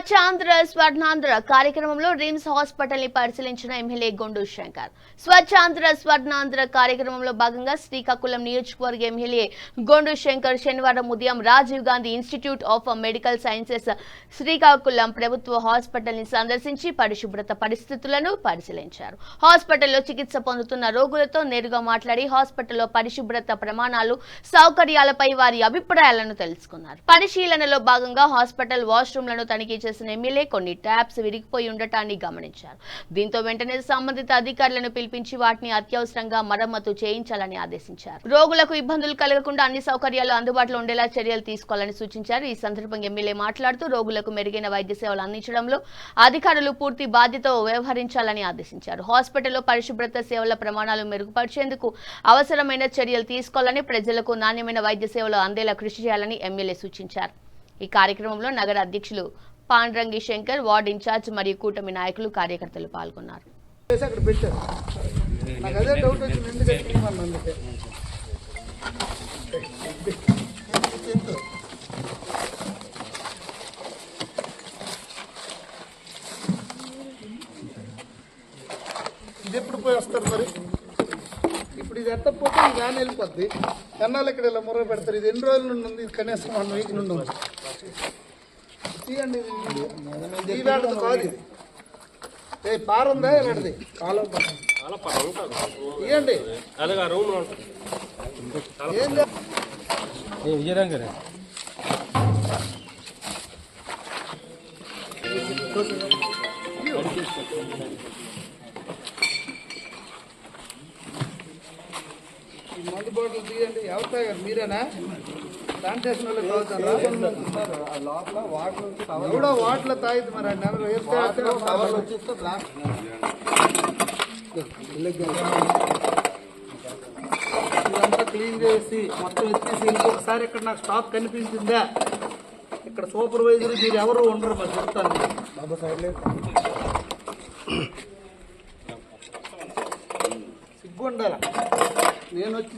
స్వచ్ఛాంధ్ర స్వర్ణాంధ్ర కార్యక్రమంలో RIMS hospital ని పరిశీలించిన ఎమ్మెల్యే గొండు శంకర్. స్వచ్ఛాంధ్ర స్వర్ణాంధ్ర కార్యక్రమంలో భాగంగా శ్రీకాకుళం నియోజకవర్గ ఎమ్మెల్యే గొండు శంకర్ శనివారం ఉదయం Rajiv Gandhi institute of medical sciences Srikakulam ప్రభుత్వ హాస్పిటల్ ని సందర్శించి పరిశుభ్రత పరిస్థితులను పరిశీలించారు. హాస్పిటల్లో చికిత్స పొందుతున్న రోగులతో నేరుగా మాట్లాడి హాస్పిటల్లో పరిశుభ్రత ప్రమాణాలు, సౌకర్యాలపై వారి అభిప్రాయాలను తెలుసుకున్నారు. పరిశీలనలో భాగంగా హాస్పిటల్ వాష్రూమ్లను తనిఖీ చేసిన ఎమ్మెల్యే కొన్ని ట్యాప్స్ విరిగిపోయి ఉండటాన్ని గమనించారు. దీంతో వెంటనే సంబంధిత అధికారులను పిలిపించి వాటిని అత్యవసరంగా మరమ్మతు చేయించాలని ఆదేశించారు. రోగులకు ఇబ్బందులు కలగకుండా అన్ని సౌకర్యాలు అందుబాటులో ఉండేలా చర్యలు తీసుకోవాలని సూచించారు. ఈ సందర్భంగా ఎమ్మెల్యే మాట్లాడుతూ రోగులకు మెరుగైన వైద్య సేవలు అందించడంలో అధికారులు పూర్తి బాధ్యతతో వ్యవహరించాలని ఆదేశించారు. హాస్పిటల్లో పరిశుభ్రత సేవల ప్రమాణాలు మెరుగుపరిచేందుకు అవసరమైన చర్యలు తీసుకోవాలని, ప్రజలకు నాణ్యమైన వైద్య సేవలు అందేలా కృషి చేయాలని ఎమ్మెల్యే సూచించారు. ఈ కార్యక్రమంలో నగర అధ్యక్షులు పాండ్రంగి శంకర్, వార్డు ఇన్ఛార్జ్ మరియు కూటమి నాయకులు, కార్యకర్తలు పాల్గొన్నారు. ఇది ఎప్పుడు పోయి వస్తారు మరి? ఇప్పుడు ఇది ఎత్తపోతే ఈ వ్యాన్ వెళ్ళిపోద్ది. ఎన్నాళ్ళు ఇక్కడ ఇలా మురగ పెడతారు. ఇది ఎన్ని రోజుల నుండి ఉంది? కనీసం 1 వీక్ నుండి ఉంది. తీయండి. ఈ వ్యాన్ కాదు ఇది. పార ఉందా ఇలాంటిది? తీయండి. మందు బాటిల్ తీయండి. ఎవరు తాగారు? మీరేనా? శానిటేషన్ వాళ్ళు కూడా వాటిలో తాగిద్ది. మరి ఇదంతా క్లీన్ చేసి మొత్తం ఎత్తేసి ఇంకొకసారి ఇక్కడ నాకు స్టాక్ కనిపించిందా? ఇక్కడ సూపర్వైజర్ మీరు ఎవరు ఉండరు. మరి చెప్తాను. సిగ్గు ఉండాల. నేను వచ్చి